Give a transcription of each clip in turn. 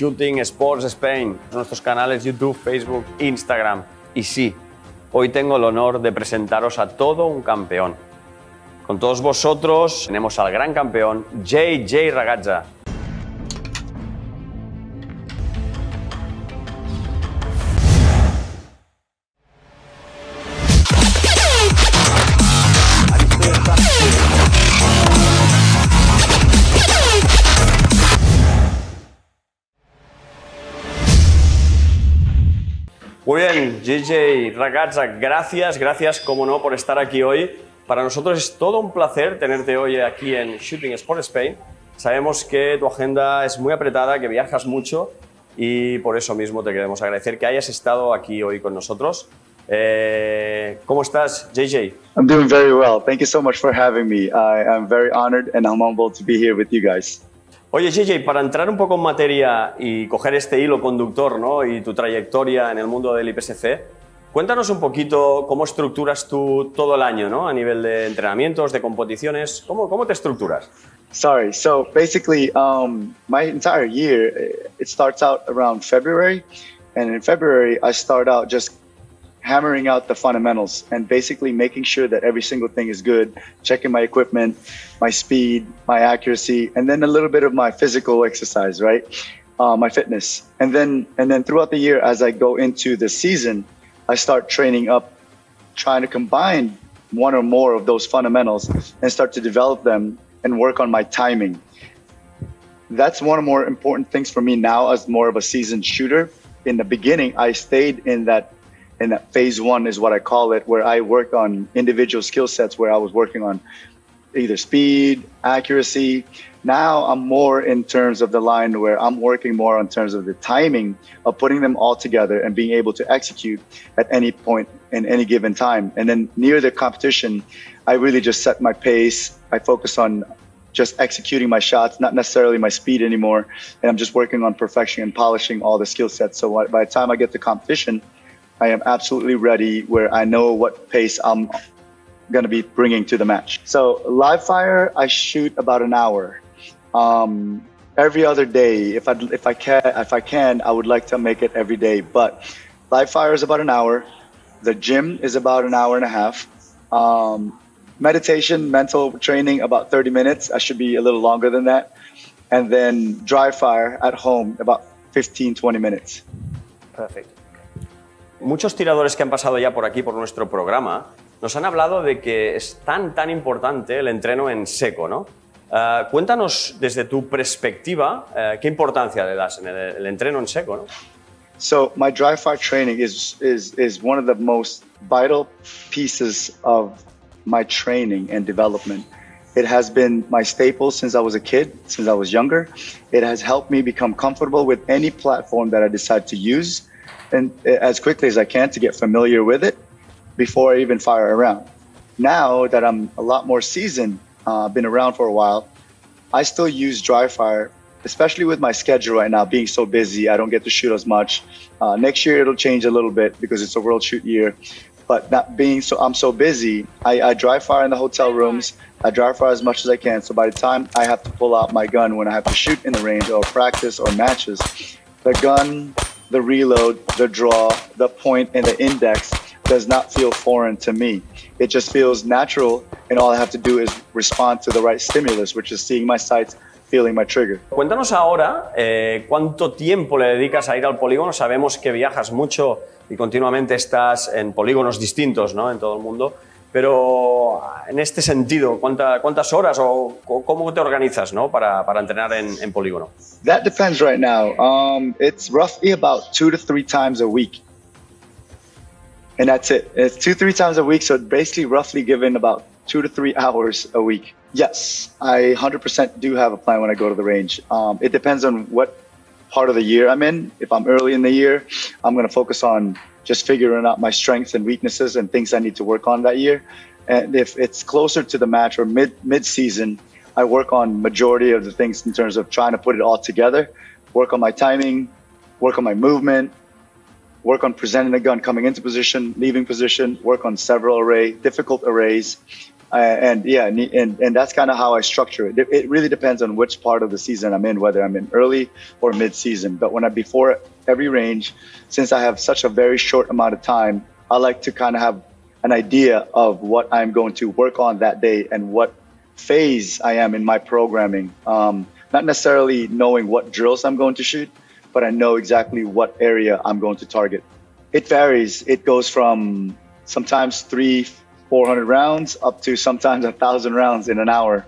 Shooting Sports Spain, nuestros canales YouTube, Facebook, Instagram. Y sí, hoy tengo el honor de presentaros a todo un campeón. Con todos vosotros tenemos al gran campeón JJ Racaza. Muy bien, JJ Racaza, gracias, como no, por estar aquí hoy. Para nosotros es todo un placer tenerte hoy aquí en Shooting Sports Spain. Sabemos que tu agenda es muy apretada, que viajas mucho y por eso mismo te queremos agradecer que hayas estado aquí hoy con nosotros. ¿Cómo estás, JJ? I'm doing very well. Thank you so much for having me. I'm very honored and I'm humbled to be here with you guys. Oye, JJ, para entrar un poco en materia y coger este hilo conductor, ¿no? Y tu trayectoria en el mundo del IPSC, cuéntanos un poquito cómo estructuras tú todo el año, ¿no? A nivel de entrenamientos, de competiciones, ¿cómo te estructuras? Sorry. So basically, my entire year, it starts out around February. And in February, I start out just hammering out the fundamentals and basically making sure that every single thing is good, checking my equipment, my speed, my accuracy, and then a little bit of my physical exercise, right? My fitness. And then throughout the year, as I go into the season, I start training up, trying to combine one or more of those fundamentals and start to develop them and work on my timing. That's one of the more important things for me now as more of a seasoned shooter. In the beginning, I stayed in that phase one is what I call it, where I work on individual skill sets, where I was working on either speed, accuracy. Now I'm more in terms of the line where I'm working more on terms of the timing of putting them all together and being able to execute at any point in any given time. And then near the competition, I really just set my pace. I focus on just executing my shots, not necessarily my speed anymore. And I'm just working on perfection and polishing all the skill sets. So by the time I get to competition, I am absolutely ready, where I know what pace I'm going to be bringing to the match. So live fire, I shoot about an hour. Every other day, if I can, I would like to make it every day. But live fire is about an hour. The gym is about an hour and a half. Meditation, mental training, about 30 minutes. I should be a little longer than that. And then dry fire at home, about 15, 20 minutes. Perfecto. Muchos tiradores que han pasado ya por aquí, por nuestro programa, nos han hablado de que es tan importante el entreno en seco, ¿no? Cuéntanos desde tu perspectiva, ¿qué importancia le das en el entreno en seco, ¿no? So my dry fire training is one of the most vital pieces of my training and development. It has been my staple since I was a kid, since I was younger. It has helped me become comfortable with any platform that I decide to use, and as quickly as I can to get familiar with it before I even fire around. Now that I'm a lot more seasoned, been around for a while, I still use dry fire, especially with my schedule right now being so busy. I don't get to shoot as much. Next year it'll change a little bit because it's a world shoot year. But not being I'm so busy, I dry fire in the hotel rooms. I dry fire as much as I can. So by the time I have to pull out my gun when I have to shoot in the range or practice or matches, the gun, the reload, the draw, the point, and the index does not feel foreign to me. It just feels natural, and all I have to do is respond to the right stimulus, which is seeing my sights, feeling my trigger. Cuéntanos ahora cuánto tiempo le dedicas a ir al polígono. Sabemos que viajas mucho y continuamente estás en polígonos distintos, ¿no? En todo el mundo. Pero en este sentido, ¿cuántas horas o cómo te organizas, ¿no? para entrenar en polígono? That depends right now. It's roughly about 2 to 3 times a week. And that's it. It's 2-3 times a week, so basically roughly given about 2 to 3 hours a week. Yes, I 100% do have a plan when I go to the range. It depends on what part of the year I'm in. If I'm early in the year, I'm going to focus on just figuring out my strengths and weaknesses and things I need to work on that year. And if it's closer to the match or mid-season, I work on majority of the things in terms of trying to put it all together, work on my timing, work on my movement, work on presenting the gun, coming into position, leaving position, work on several difficult arrays. And that's kind of how I structure it. It really depends on which part of the season I'm in, whether I'm in early or mid-season. But before every range, since I have such a very short amount of time, I like to kind of have an idea of what I'm going to work on that day and what phase I am in my programming. Not necessarily knowing what drills I'm going to shoot, but I know exactly what area I'm going to target. It varies. It goes from sometimes 300-400 rounds up to sometimes 1,000 rounds in an hour.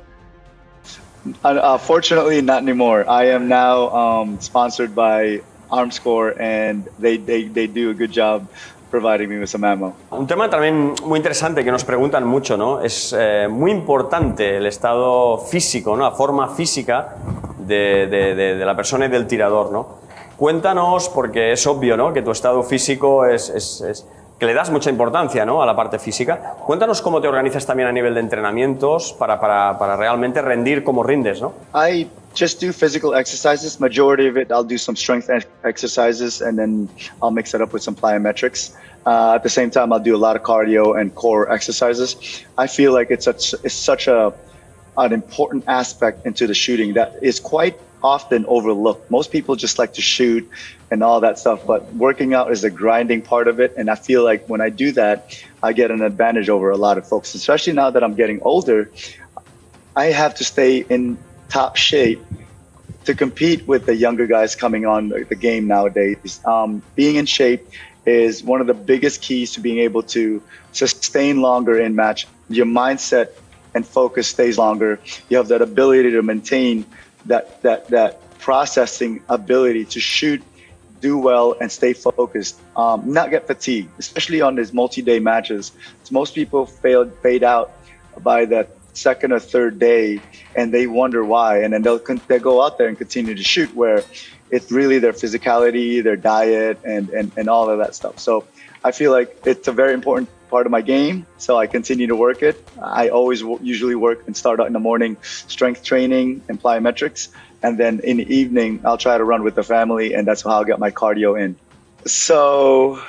Fortunately, not anymore. I am now sponsored by ArmScore, and they do a good job providing me with some ammo. Un tema también muy interesante que nos preguntan mucho, ¿no? Es muy importante el estado físico, ¿no? La forma física de la persona y del tirador, ¿no? Cuéntanos, porque es obvio, ¿no? Que tu estado físico que le das mucha importancia, ¿no? A la parte física. Cuéntanos cómo te organizas también a nivel de entrenamientos para realmente rendir como rindes, ¿no? I just do physical exercises. Majority of it, I'll do some strength exercises, and then I'll mix it up with some plyometrics. At the same time, I'll do a lot of cardio and core exercises. I feel like it's such an important aspect into the shooting that is quite often overlooked. Most people just like to shoot and all that stuff, but working out is a grinding part of it. And I feel like when I do that, I get an advantage over a lot of folks, especially now that I'm getting older. I have to stay in top shape to compete with the younger guys coming on the game nowadays. Being in shape is one of the biggest keys to being able to sustain longer in match. Your mindset and focus stays longer. You have that ability to maintain that processing ability to shoot, do well, and stay focused. Not get fatigued, especially on these multi-day matches. Most people fade out by the second or third day, and they wonder why. And then they'll go out there and continue to shoot, where it's really their physicality, their diet, and all of that stuff. So I feel like it's a very important part of my game, so I continue to work it. I always usually work and start out in the morning, strength training and plyometrics, and then in the evening I'll try to run with the family, and that's how I'll get my cardio in. So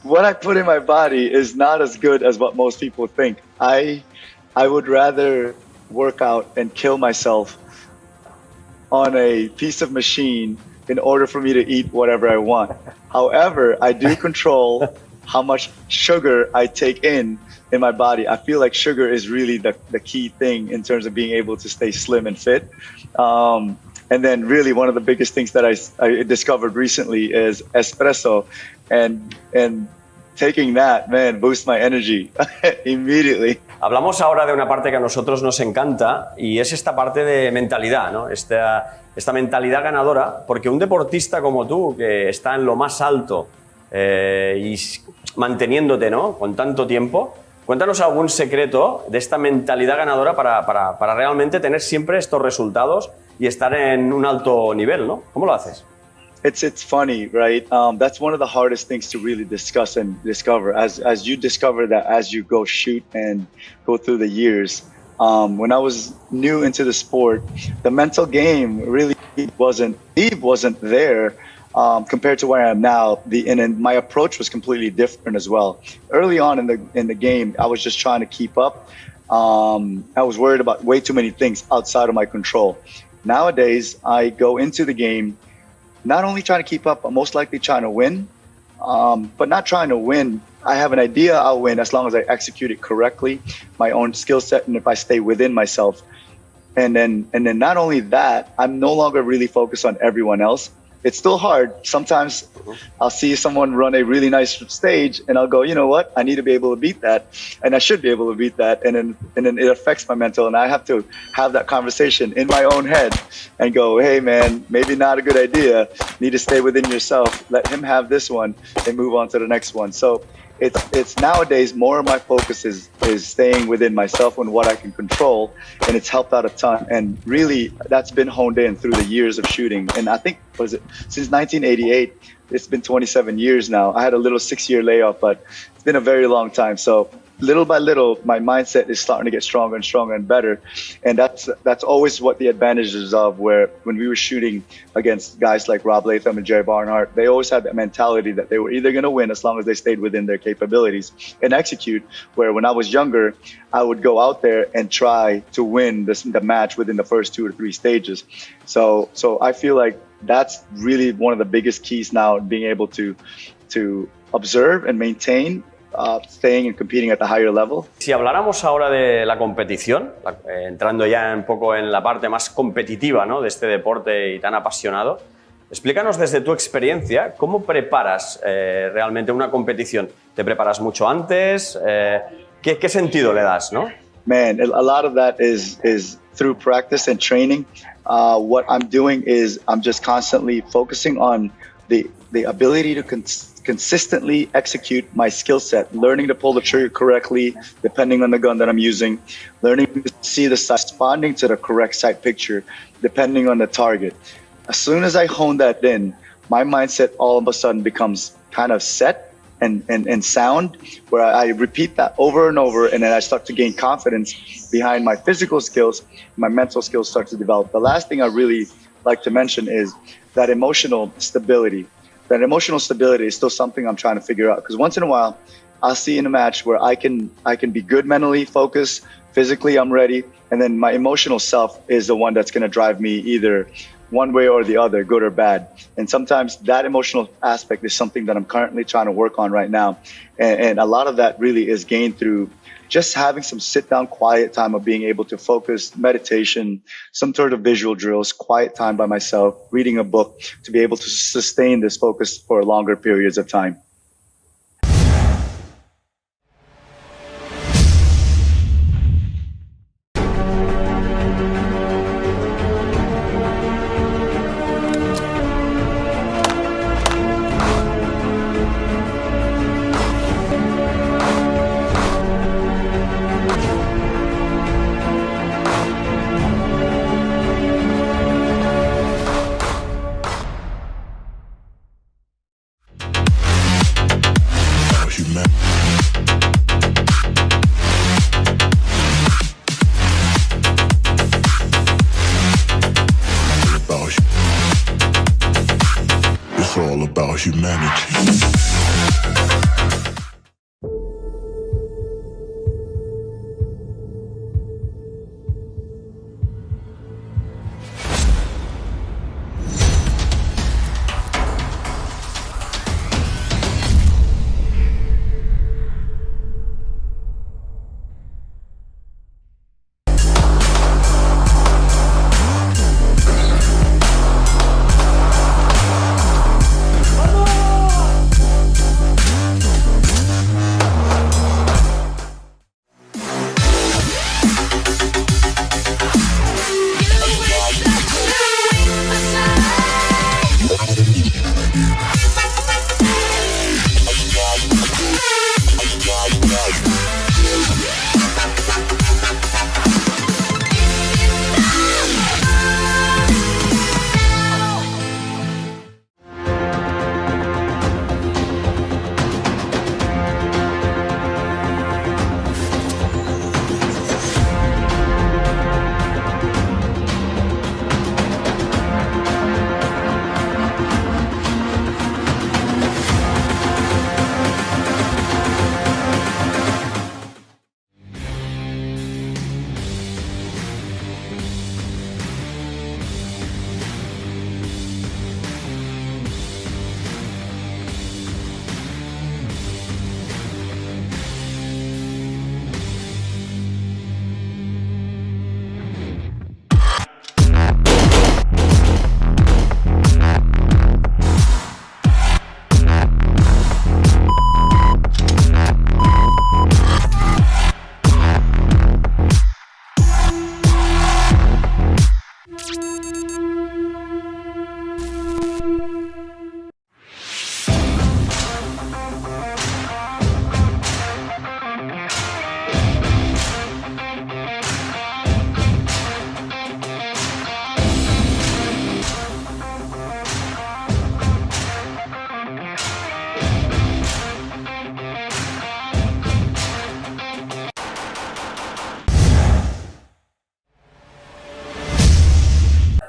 what I put in my body is not as good as what most people think. I would rather work out and kill myself on a piece of machine in order for me to eat whatever I want. However, I do control how much sugar I take in my body. I feel like sugar is really the key thing in terms of being able to stay slim and fit. And then really one of the biggest things that I discovered recently is espresso, and taking that, man, boosts my energy immediately. Hablamos ahora de una parte que a nosotros nos encanta, y es esta parte de mentalidad, ¿no? Esta mentalidad ganadora, porque un deportista como tú, que está en lo más alto y manteniéndote, ¿no? Con tanto tiempo, cuéntanos algún secreto de esta mentalidad ganadora para realmente tener siempre estos resultados y estar en un alto nivel, ¿no? ¿Cómo lo haces? It's funny, right? That's one of the hardest things to really discuss and discover. As you discover that as you go shoot and go through the years. When I was new into the sport, the mental game really wasn't there compared to where I am now. And my approach was completely different as well. Early on in the game, I was just trying to keep up. I was worried about way too many things outside of my control. Nowadays, I go into the game not only trying to keep up, but most likely trying to win. But not trying to win. I have an idea I'll win as long as I execute it correctly, my own skill set, and if I stay within myself. And then not only that, I'm no longer really focused on everyone else. It's still hard. Sometimes I'll see someone run a really nice stage and I'll go, you know what? I need to be able to beat that, and I should be able to beat that. And then it affects my mental, and I have to have that conversation in my own head and go, hey man, maybe not a good idea. Need to stay within yourself. Let him have this one and move on to the next one. So it's nowadays more of my focus is staying within myself and what I can control, and it's helped out a ton. And really, that's been honed in through the years of shooting. And I think, since 1988, it's been 27 years now. I had a little 6-year layoff, but it's been a very long time. So little by little, my mindset is starting to get stronger and stronger and better. And that's always what the advantages of where when we were shooting against guys like Rob Latham and Jerry Barnhart, they always had that mentality that they were either going to win as long as they stayed within their capabilities and execute. Where when I was younger, I would go out there and try to win the match within the first 2 or 3 stages. So I feel like that's really one of the biggest keys now, being able to observe and maintain staying and competing at the higher level. Si habláramos ahora de la competición, entrando ya un poco en la parte más competitiva, ¿no?, de este deporte y tan apasionado, explícanos desde tu experiencia cómo preparas realmente una competición. ¿Te preparas mucho antes? ¿Qué sentido le das, no? Man, a lot of that is through practice and training. What I'm doing is I'm just constantly focusing on the ability to consistently execute my skill set, learning to pull the trigger correctly, depending on the gun that I'm using, learning to see the sight, responding to the correct sight picture, depending on the target. As soon as I hone that in, my mindset all of a sudden becomes kind of set and sound, where I repeat that over and over, and then I start to gain confidence behind my physical skills, my mental skills start to develop. The last thing I really like to mention is that emotional stability. That emotional stability is still something I'm trying to figure out, because once in a while I'll see in a match where I can be good mentally focused, physically I'm ready, and then my emotional self is the one that's going to drive me either one way or the other, good or bad. And sometimes that emotional aspect is something that I'm currently trying to work on right now, and a lot of that really is gained through just having some sit-down quiet time of being able to focus, meditation, some sort of visual drills, quiet time by myself, reading a book, to be able to sustain this focus for longer periods of time.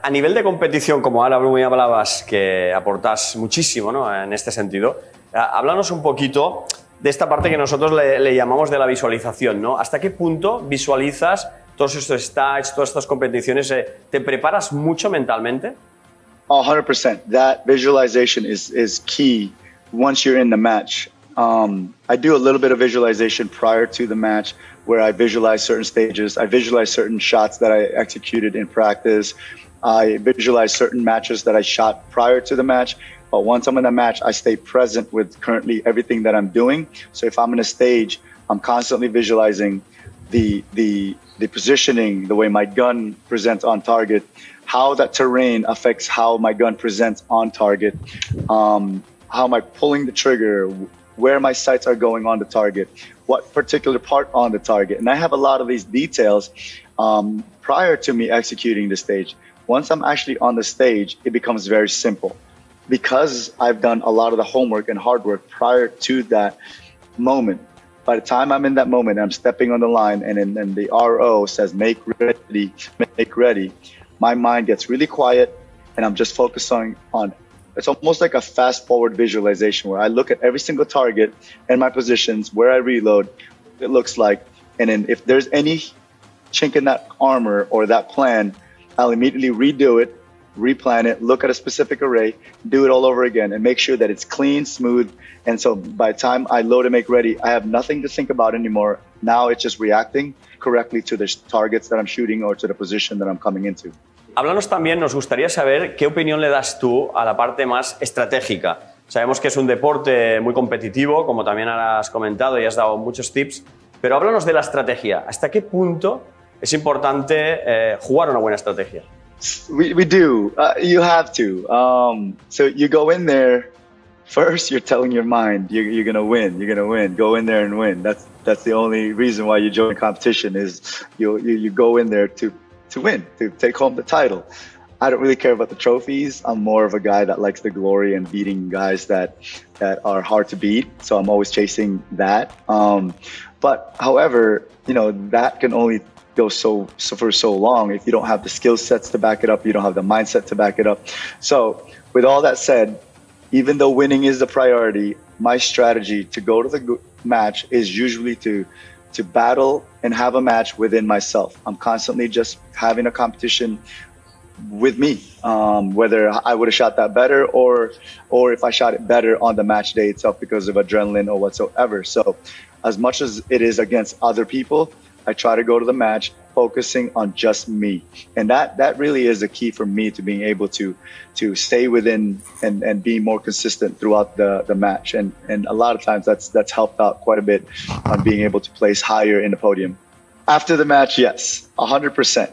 A nivel de competición, como ahora muy hablabas, que aportas muchísimo, ¿no?, en este sentido, háblanos un poquito de esta parte que nosotros le llamamos de la visualización, ¿no? ¿Hasta qué punto visualizas todos estos stages, todas estas competiciones? ¿Te preparas mucho mentalmente? 100%. That visualization is key once you're in the match. I do a little bit of visualization prior to the match where I visualize certain stages. I visualize certain shots that I executed in practice. I visualize certain matches that I shot prior to the match. But once I'm in the match, I stay present with currently everything that I'm doing. So if I'm in a stage, I'm constantly visualizing the positioning, the way my gun presents on target, how that terrain affects how my gun presents on target, how am I pulling the trigger, where my sights are going on the target, what particular part on the target. And I have a lot of these details prior to me executing the stage. Once I'm actually on the stage, it becomes very simple. Because I've done a lot of the homework and hard work prior to that moment, by the time I'm in that moment, I'm stepping on the line and the RO says, make ready, my mind gets really quiet and I'm just focusing on, it's almost like a fast forward visualization where I look at every single target and my positions, where I reload, it looks like, and then if there's any chink in that armor or that plan, I'll immediately redo it, replan it, look at a specific array, do it all over again and make sure that it's clean, smooth. And so by the time I load and make ready, I have nothing to think about anymore. Now it's just reacting correctly to the targets that I'm shooting or to the position that I'm coming into. Háblanos también, nos gustaría saber qué opinión le das tú a la parte más estratégica. Sabemos que es un deporte muy competitivo, como también has comentado y has dado muchos tips, pero háblanos de la estrategia. ¿Hasta qué punto es importante jugar una buena estrategia? We do. You have to. So you go in there. First, you're telling your mind you're gonna win. You're gonna win. Go in there and win. That's the only reason why you join competition is you go in there to win, to take home the title. I don't really care about the trophies. I'm more of a guy that likes the glory and beating guys that are hard to beat. So I'm always chasing that. But however, that can only go for so long if you don't have the skill sets to back it up, you don't have the mindset to back it up. So with all that said, even though winning is the priority, my strategy to go to the match is usually to battle and have a match within myself. I'm constantly just having a competition with me, whether I would have shot that better or if I shot it better on the match day itself because of adrenaline or whatsoever. So as much as it is against other people, I try to go to the match focusing on just me. And that really is the key for me to being able to stay within and be more consistent throughout the match. And a lot of times that's helped out quite a bit on being able to place higher in the podium. After the match, yes, 100%.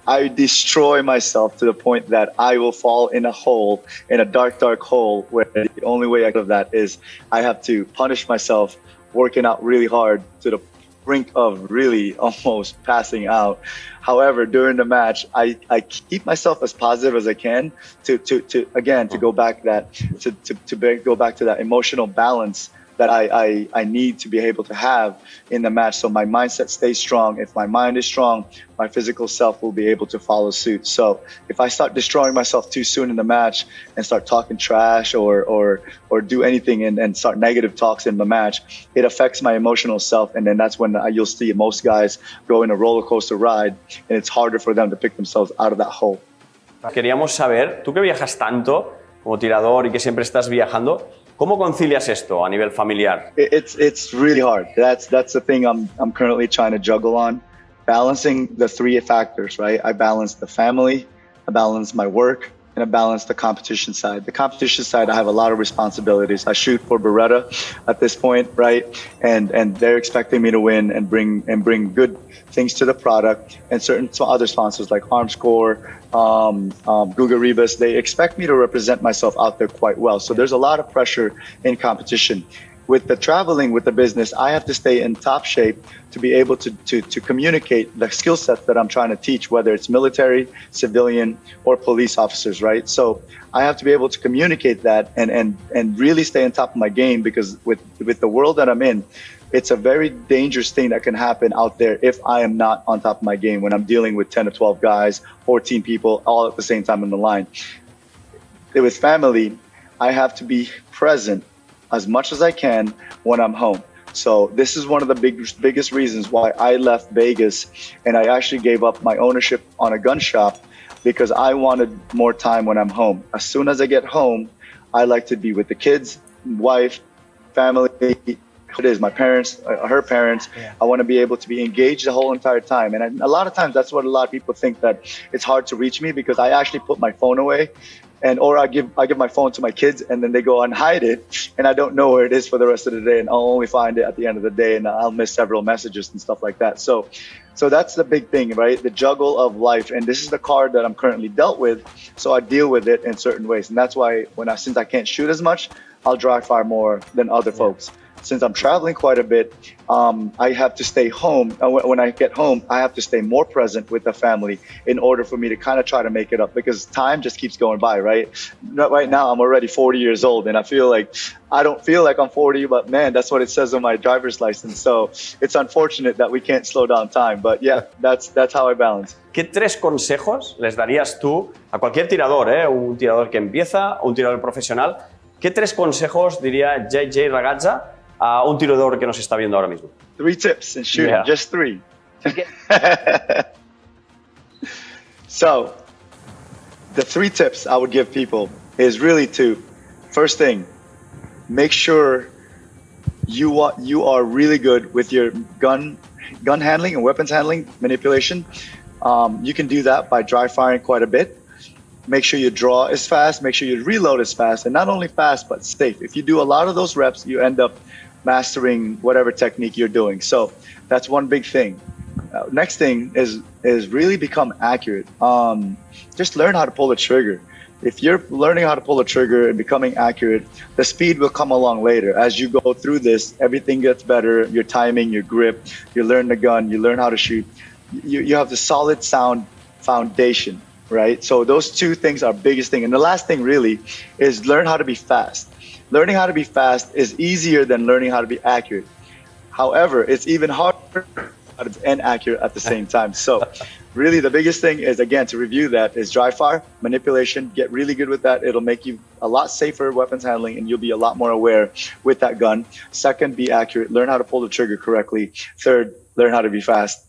I destroy myself to the point that I will fall in a dark hole where the only way out of that is I have to punish myself working out really hard to the brink of really almost passing out. However, during the match, I keep myself as positive as I can to go back to that emotional balance that I need to be able to have in the match. So my mindset stays strong. If my mind is strong, my physical self will be able to follow suit. So if I start destroying myself too soon in the match and start talking trash or do anything and start negative talks in the match, it affects my emotional self. And then that's when you'll see most guys go in a roller coaster ride and it's harder for them to pick themselves out of that hole. Queríamos saber, tú que viajas tanto como tirador y que siempre estás viajando, ¿cómo concilias esto a nivel familiar? It's really hard. That's the thing I'm currently trying to juggle on. Balancing the three factors, right? I balance the family, I balance my work, and I balance the competition side. The competition side, I have a lot of responsibilities. I shoot for Beretta at this point, right? And they're expecting me to win and bring good things to the product. And some other sponsors like Armscore, Guga Ribas, they expect me to represent myself out there quite well. So there's a lot of pressure in competition. With the traveling with the business, I have to stay in top shape to be able to communicate the skill sets that I'm trying to teach, whether it's military, civilian, or police officers, right? So I have to be able to communicate that and really stay on top of my game because with the world that I'm in, it's a very dangerous thing that can happen out there if I am not on top of my game when I'm dealing with 10 to 12 guys, 14 people all at the same time on the line. With family, I have to be present as much as I can when I'm home. So this is one of the biggest reasons why I left Vegas and I actually gave up my ownership on a gun shop, because I wanted more time when I'm home. As soon as I get home, I like to be with the kids, wife, family, it is my parents, her parents. Yeah. I want to be able to be engaged the whole entire time. And a lot of times that's what a lot of people think, that it's hard to reach me because I actually put my phone away. Or I give my phone to my kids and then they go and hide it, and I don't know where it is for the rest of the day, and I'll only find it at the end of the day, and I'll miss several messages and stuff like that. So that's the big thing, right? The juggle of life, and this is the card that I'm currently dealt with, so I deal with it in certain ways, and that's why since I can't shoot as much, I'll dry fire more than other folks. Since I'm traveling quite a bit, I have to stay home. When I get home, I have to stay more present with the family in order for me to kind of try to make it up, because time just keeps going by, right? Right now, I'm already 40 years old, and I don't feel like I'm 40, but man, that's what it says on my driver's license. So it's unfortunate that we can't slow down time, but yeah, that's how I balance. ¿Qué 3 consejos les darías tú a cualquier tirador, un tirador que empieza, un tirador profesional? ¿Qué 3 consejos diría JJ Racaza a un tirador que nos está viendo ahora mismo? 3 tips in shooting, yeah. Just 3. So, the 3 tips I would give people is really to, first thing, make sure you are really good with your gun handling and weapons handling, manipulation. You can do that by dry firing quite a bit. Make sure you draw as fast, make sure you reload as fast, and not only fast, but safe. If you do a lot of those reps, you end up mastering whatever technique you're doing. So that's one big thing. Next thing is really become accurate. Just learn how to pull the trigger. If you're learning how to pull the trigger and becoming accurate, the speed will come along later. As you go through this, everything gets better. Your timing, your grip, you learn the gun, you learn how to shoot. You have the solid sound foundation, right? So those 2 things are biggest thing. And the last thing really is learn how to be fast. Learning how to be fast is easier than learning how to be accurate. However, it's even harder and accurate at the same time. So really the biggest thing is, again, to review that, is dry fire, manipulation, get really good with that. It'll make you a lot safer weapons handling, and you'll be a lot more aware with that gun. Second, be accurate, learn how to pull the trigger correctly. Third, learn how to be fast.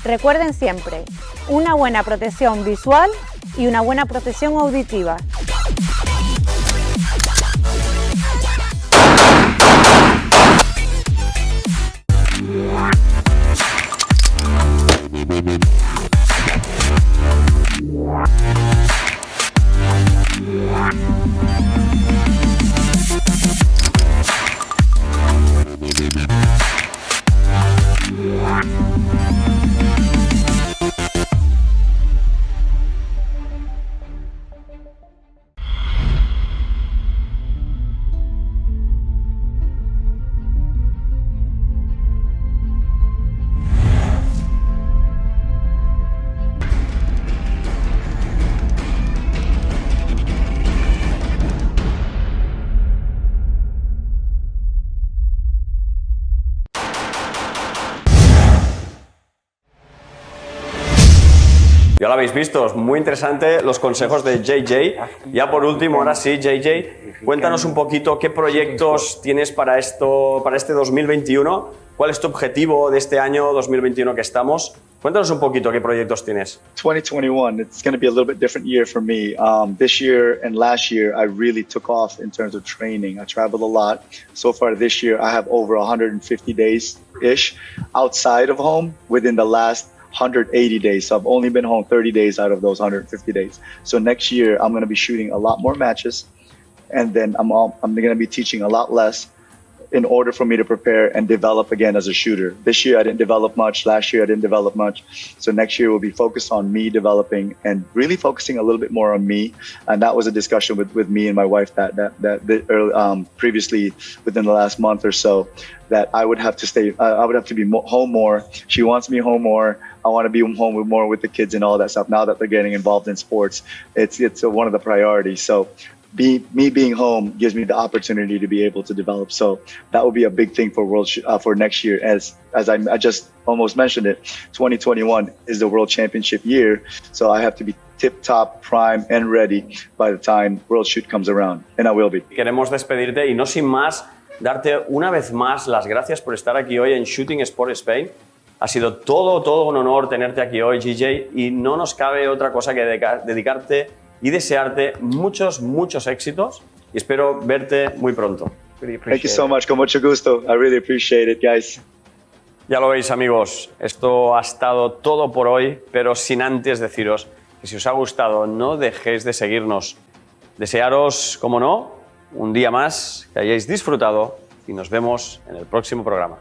Recuerden siempre, una buena protección visual y una buena protección auditiva. Ya lo habéis visto, es muy interesante los consejos de JJ. Ya por último, ahora sí, JJ, cuéntanos un poquito qué proyectos tienes para este 2021. ¿Cuál es tu objetivo de este año 2021 que estamos? Cuéntanos un poquito qué proyectos tienes. 2021, it's going to be a little bit different year for me. This year and last year, I really took off in terms of training. I traveled a lot. So far this year, I have over 150 days-ish outside of home within the last 180 days. So I've only been home 30 days out of those 150 days. So next year, I'm going to be shooting a lot more matches. And then I'm going to be teaching a lot less in order for me to prepare and develop again as a shooter. This year, I didn't develop much. Last year, I didn't develop much. So next year will be focused on me developing and really focusing a little bit more on me. And that was a discussion with me and my wife that previously within the last month or so, that I would have to stay, I would have to be home more. She wants me home more. I want to be home more with the kids and all that stuff. Now that they're getting involved in sports, it's one of the priorities. So me being home gives me the opportunity to be able to develop. So that will be a big thing for for next year. As I just almost mentioned it, 2021 is the World Championship year. So I have to be tip-top, prime, and ready by the time World Shoot comes around. And I will be. Queremos despedirte y no sin más, darte una vez más las gracias por estar aquí hoy en Shooting Sport Spain. Ha sido todo un honor tenerte aquí hoy, JJ, y no nos cabe otra cosa que dedicarte y desearte muchos éxitos y espero verte muy pronto. Thank you so much, con mucho gusto. I really appreciate it, guys. Ya lo veis, amigos, esto ha estado todo por hoy, pero sin antes deciros que si os ha gustado no dejéis de seguirnos. Desearos, como no, un día más que hayáis disfrutado y nos vemos en el próximo programa.